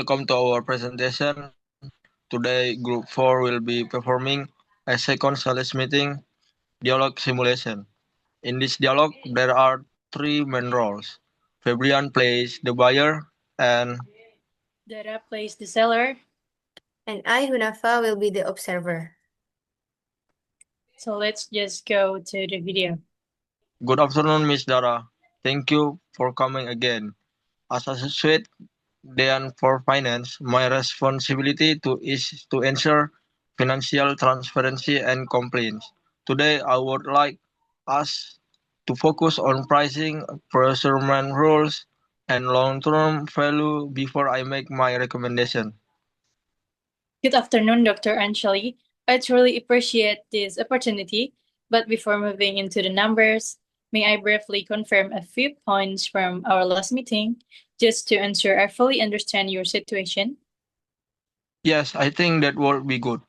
welcome to our presentation. Today, Group 4 will be performing a second sales meeting dialogue simulation. In this dialogue, there are three main roles. Fabrian plays the buyer, and Dara plays the seller. And I, Hunafa, will be the observer. So let's just go to the video. good afternoon, Miss Dara. Thank you for coming again. As associate Dean for finance, my responsibility is to ensure financial transparency and compliance. Today, I would like us to focus on pricing, procurement rules, and long-term value before I make my recommendation. Good afternoon, Dr. Anjali. I truly appreciate this opportunity, but before moving into the numbers, may I briefly confirm a few points from our last meeting, just to ensure I fully understand your situation? Yes, I think that would be good.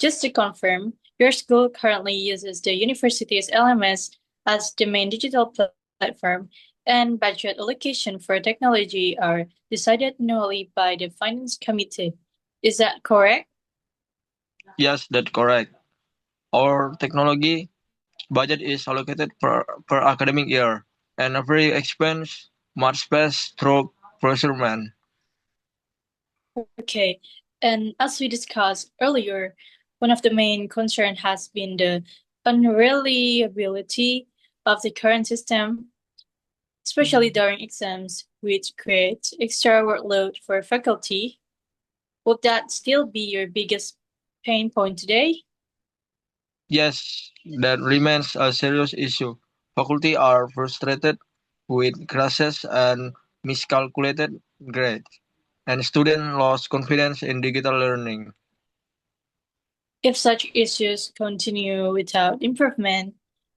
Just to confirm, your school currently uses the university's LMS as the main digital platform, and budget allocation for technology are decided annually by the Finance Committee. Is that correct? Yes, that's correct. Our technology budget is allocated per academic year, and every expense must pass through procurement. Okay, and as we discussed earlier, one of the main concerns has been the unreliability of the current system, especially during exams, which creates extra workload for faculty. Would that still be your biggest pain point today? Yes, that remains a serious issue. Faculty are frustrated with crashes and miscalculated grades, and students lost confidence in digital learning. If such issues continue without improvement,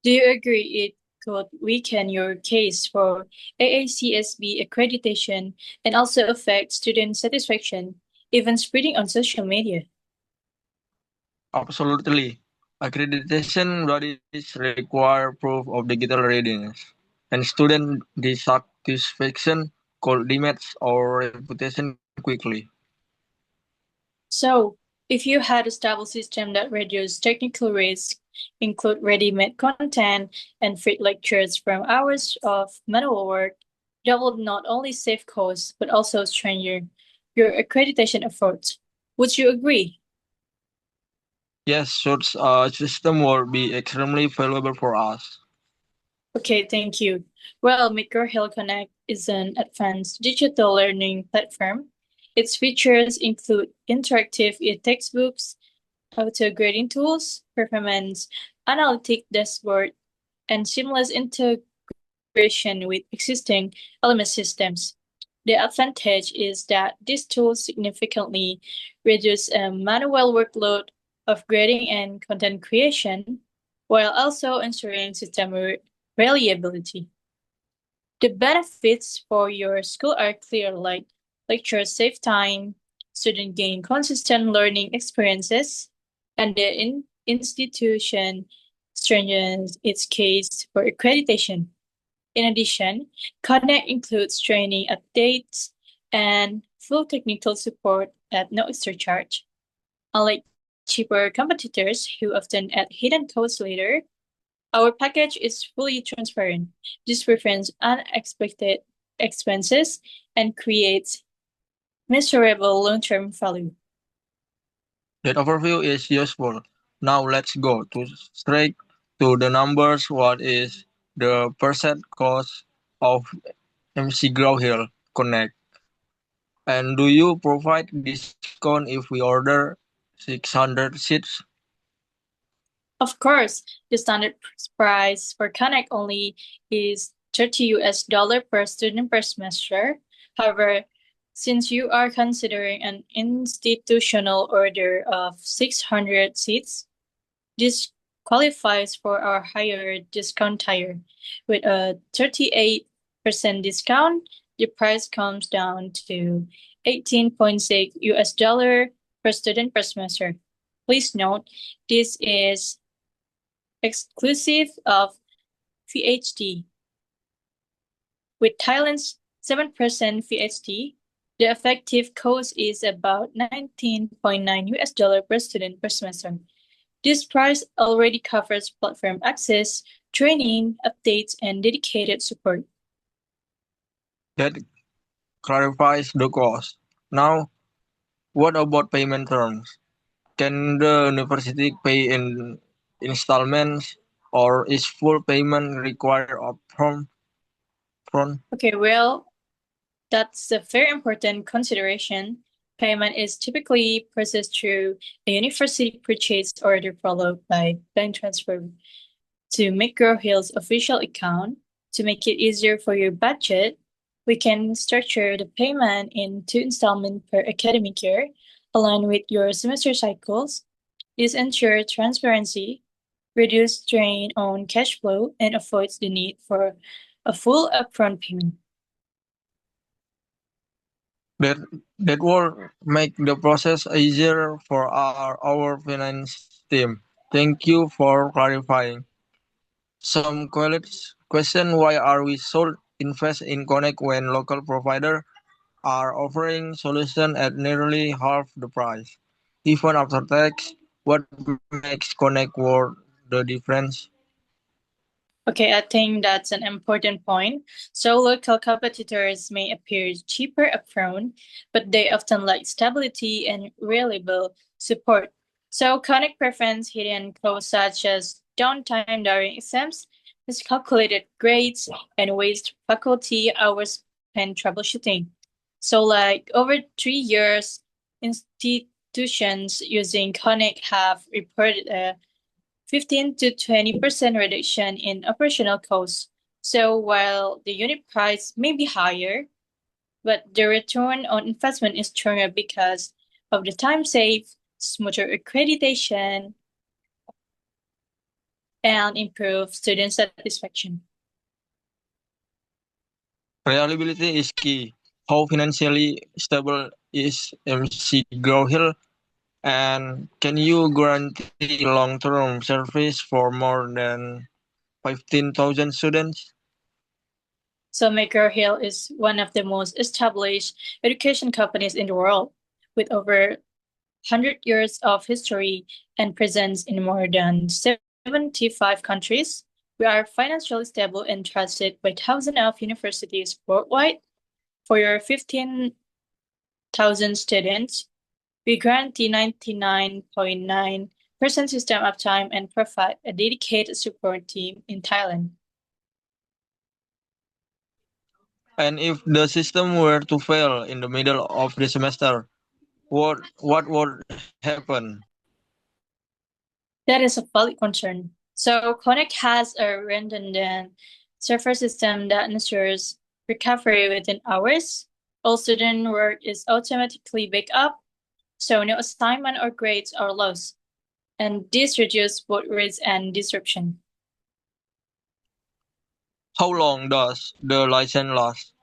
do you agree it could weaken your case for AACSB accreditation and also affect student satisfaction, even spreading on social media? Absolutely. Accreditation bodies require proof of digital readiness, and student dissatisfaction could damage our reputation quickly. So, if you had a stable system that reduced technical risk, include ready-made content, and free lectures from hours of manual work, that would not only save costs but also strengthen your accreditation efforts. Would you agree? Yes, such a system would be extremely valuable for us. Okay, thank you. Well, Maker Hill Connect is an advanced digital learning platform. Its features include interactive e-textbooks, auto-grading tools, performance analytic dashboard, and seamless integration with existing LMS systems. The advantage is that these tools significantly reduce a manual workload of grading and content creation, while also ensuring system reliability. The benefits for your school are clear, like lectures save time, students gain consistent learning experiences, and the institution strengthens its case for accreditation. In addition, Connect includes training updates and full technical support at no extra charge. Unlike cheaper competitors who often add hidden costs later, our package is fully transparent. This prevents unexpected expenses and creates measurable long-term value. That overview is useful. Now let's go to straight to the numbers. What is the percent cost of MC Grow Hill Connect? And do you provide discount if we order 600 seats? Of course, the standard price for Connect only is $30 per student per semester. However, since you are considering an institutional order of 600 seats, this qualifies for our higher discount tier. With a 38% discount, the price comes down to $18.6 per student per semester. Please note, this is exclusive of VHD. With Thailand's 7% VHD, The effective cost is about $19.9 per student per semester. This price already covers platform access, training, updates, and dedicated support. That clarifies the cost. Now, what about payment terms? Can the university pay in installments, or is full payment required upfront? Okay, well, that's a very important consideration. Payment is typically processed through a university purchase order followed by bank transfer to McGraw-Hill's official account. To make it easier for your budget, we can structure the payment in 2 installments per academic year, aligned with your semester cycles. This ensures transparency, reduces strain on cash flow, and avoids the need for a full upfront payment. That will make the process easier for our finance team. Thank you for clarifying. Some question: why are we so invest in Connect when local providers are offering solution at nearly half the price? Even after tax, what makes Connect worth the difference? Okay, I think that's an important point. So local competitors may appear cheaper upfront, but they often lack stability and reliable support. So Connect prevents hidden costs such as downtime during exams, miscalculated grades, and waste faculty hours spent troubleshooting. So like over 3 years, institutions using Connect have reported a 15 to 20% reduction in operational costs. So while the unit price may be higher, but the return on investment is stronger because of the time saved, smoother accreditation, and improved student satisfaction. Reliability is key. How financially stable is MC Grow-Hill? And can you guarantee long-term service for more than 15,000 students? So McGraw-Hill is one of the most established education companies in the world, with over 100 years of history and presence in more than 75 countries. We are financially stable and trusted by thousands of universities worldwide. For your 15,000 students, we guarantee 99.9% system uptime and provide a dedicated support team in Thailand. And if the system were to fail in the middle of the semester, what would happen? That is a valid concern. So Connect has a redundant server system that ensures recovery within hours. All student work is automatically backed up, so no assignment or grades are lost. And this reduces both risk and disruption. How long does the license last?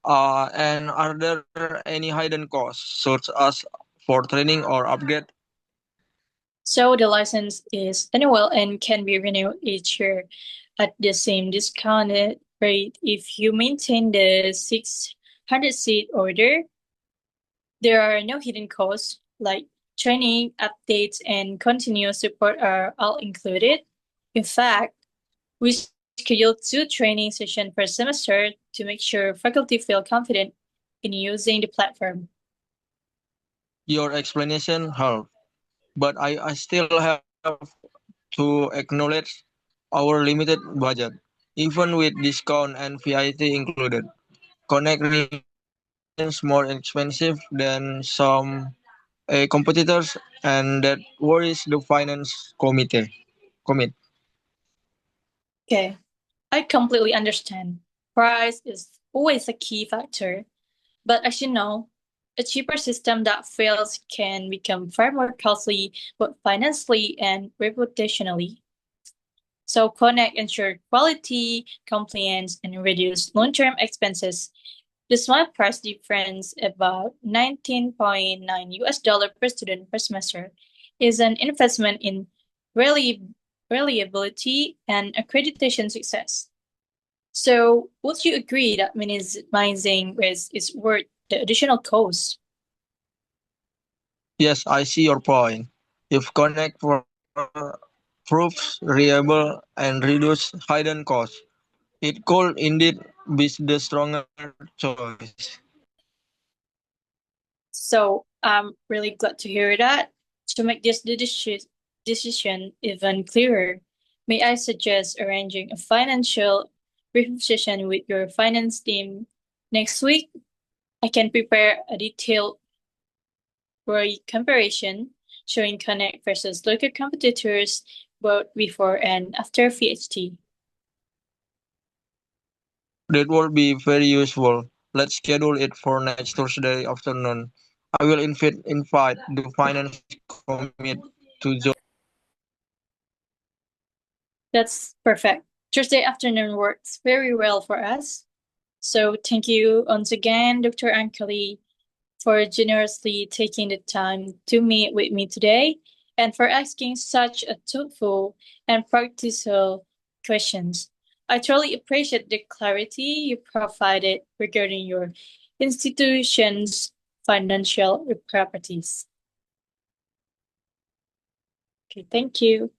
And are there any hidden costs, such as for training or upgrade? So the license is annual and can be renewed each year at the same discounted rate if you maintain the 600-seat order. There are no hidden costs like training, updates, and continuous support are all included. In fact, we schedule 2 training sessions per semester to make sure faculty feel confident in using the platform. Your explanation helped, but I still have to acknowledge our limited budget. Even with discount and VAT included, Connect remains more expensive than some competitors, and that worries the finance commit. Okay, I completely understand. Price is always a key factor, but as you know, a cheaper system that fails can become far more costly both financially and reputationally. So Connect ensure quality, compliance, and reduce long-term expenses. The small price difference, about $19.9 per student per semester, is an investment in reliability and accreditation success. So would you agree that minimizing risk is worth the additional cost. Yes, I see your point. If Connect proves reliable and reduce hidden costs, it could indeed be the stronger choice. So I'm really glad to hear that. To make this decision even clearer, may I suggest arranging a financial briefing session with your finance team next week? I can prepare a detailed ROI comparison showing Connect versus local competitors both before and after VHT. That would be very useful. Let's schedule it for next Thursday afternoon. I will invite the finance committee to join. That's perfect. Thursday afternoon works very well for us. So thank you once again, Dr. Ankali, for generously taking the time to meet with me today and for asking such a thoughtful and practical questions. I truly appreciate the clarity you provided regarding your institution's financial properties. Okay, thank you.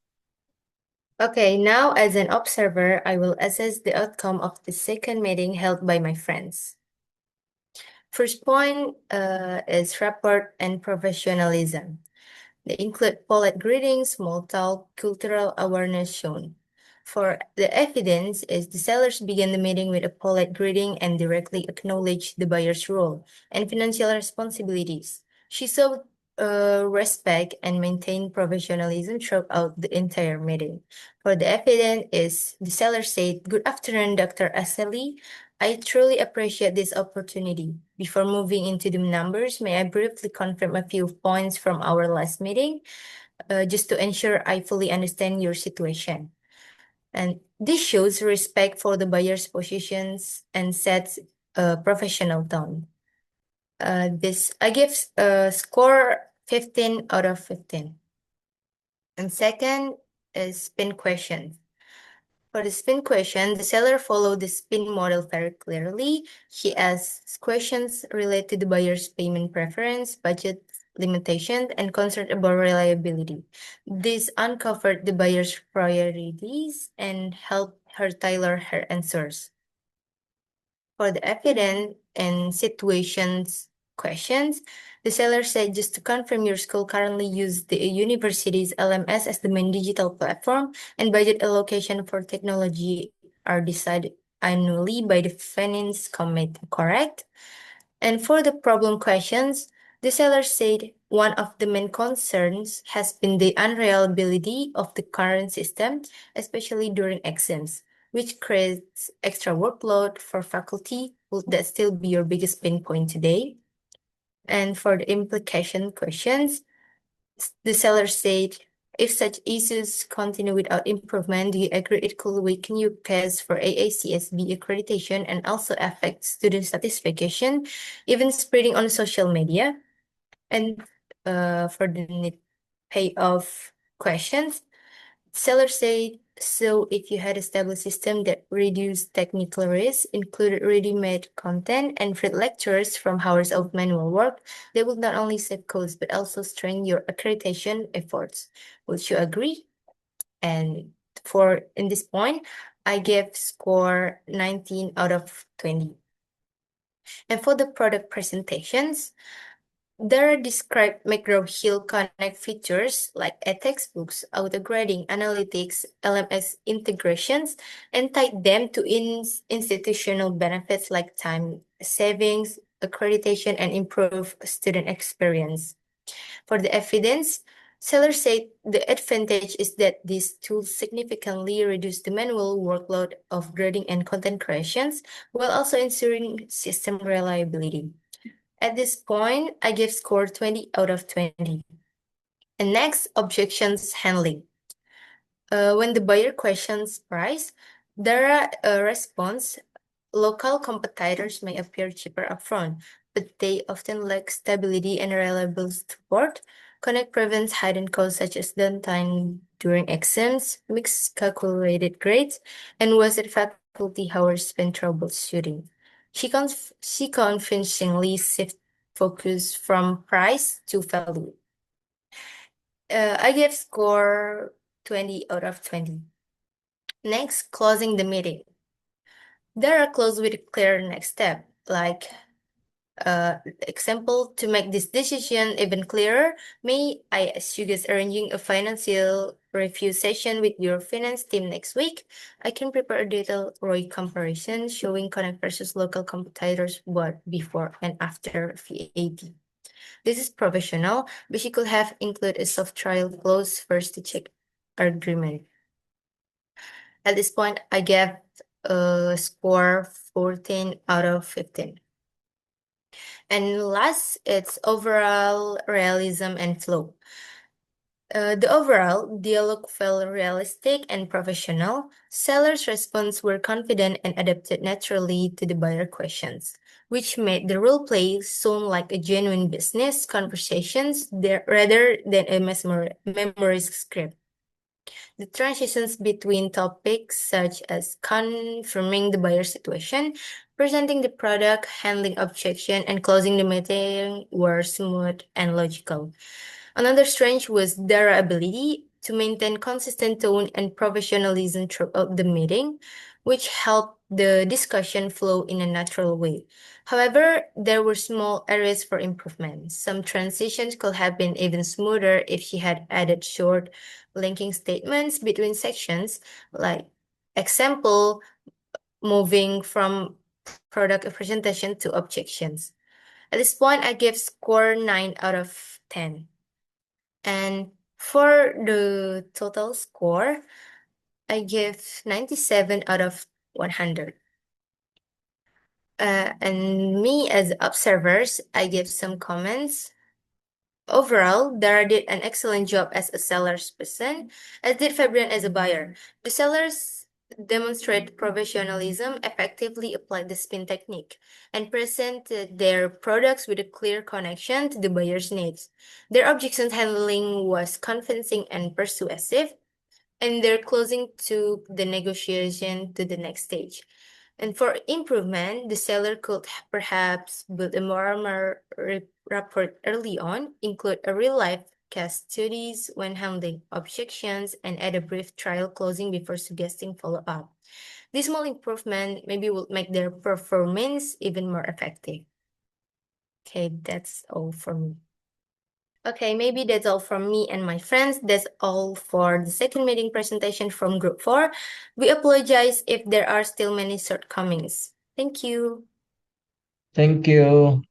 Okay, now as an observer, I will assess the outcome of the second meeting held by my friends. First point is rapport and professionalism. They include polite greetings, small talk, cultural awareness shown. For the evidence is the sellers began the meeting with a polite greeting and directly acknowledged the buyer's role and financial responsibilities. She showed respect and maintained professionalism throughout the entire meeting. For the evidence is the seller said, "Good afternoon, Dr. Asali. I truly appreciate this opportunity. Before moving into the numbers, may I briefly confirm a few points from our last meeting, just to ensure I fully understand your situation." And this shows respect for the buyer's positions and sets a professional tone. This I give score 15 out of 15. And second is spin question. For the spin question, the seller followed the spin model very clearly. He asks questions related to the buyer's payment preference, budget limitations, and concern about reliability. This uncovered the buyer's priorities and helped her tailor her answers. For the evidence and situations questions, the seller said, "Just to confirm, your school currently uses the university's LMS as the main digital platform, and budget allocation for technology are decided annually by the finance committee, correct?" And for the problem questions, the seller said one of the main concerns has been the unreliability of the current system, especially during exams, which creates extra workload for faculty. Would that still be your biggest pain point today? And for the implication questions, the seller said, "If such issues continue without improvement, do you agree it could weaken your case for AACSB accreditation and also affect student satisfaction, even spreading on social media?" And for the need payoff questions, seller said, "So if you had established system that reduced technical risk, included ready-made content and free lectures from hours of manual work, they would not only save costs but also strengthen your accreditation efforts. Would you agree?" And for in this point, I gave score 19 out of 20. And for the product presentations, there are described McGraw-Hill Connect features like textbooks, auto-grading, analytics, LMS integrations, and tied them to institutional benefits like time savings, accreditation, and improve student experience. For the evidence, sellers said the advantage is that these tools significantly reduce the manual workload of grading and content creations while also ensuring system reliability. At this point, I give score 20 out of 20. And next, objections handling. When the buyer questions price, there are a response. Local competitors may appear cheaper upfront, but they often lack stability and reliable support. Connect prevents hidden costs such as downtime during exams, mixed calculated grades, and wasted faculty hours spent troubleshooting. She convincingly shifted focus from price to value. I give score 20 out of 20. Next, closing the meeting. There are close with a clear next step, like example, to make this decision even clearer, may I suggest arranging a financial review session with your finance team next week? I can prepare a detailed ROI comparison showing Connect versus local competitors both before and after VAT. This is professional, but she could have included a soft trial clause first to check agreement. At this point, I gave a score 14 out of 15. And last, it's overall realism and flow. The overall dialogue felt realistic and professional. Sellers' response were confident and adapted naturally to the buyer questions, which made the role play sound like a genuine business conversations rather than a memorized script. The transitions between topics such as confirming the buyer situation, presenting the product, handling objection, and closing the meeting were smooth and logical. Another strength was their ability to maintain consistent tone and professionalism throughout the meeting, which helped the discussion flow in a natural way. However, there were small areas for improvement. Some transitions could have been even smoother if she had added short linking statements between sections, like example, moving from product presentation to objections. At this point, I give score 9 out of 10. And for the total score, I give 97 out of 100. And me as observers, I give some comments. Overall, Dara did an excellent job as a salesperson, as did Fabian as a buyer. The sellers demonstrated professionalism, effectively applied the spin technique, and presented their products with a clear connection to the buyer's needs. Their objections handling was convincing and persuasive, and their closing took the negotiation to the next stage. And for improvement, the seller could perhaps build a more rapport early on, include a real-life case studies when handling objections, and add a brief trial closing before suggesting follow-up. This small improvement maybe will make their performance even more effective. Okay, that's all for me. Okay, maybe that's all from me and my friends. That's all for the second meeting presentation from Group 4. We apologize if there are still many shortcomings. Thank you. Thank you.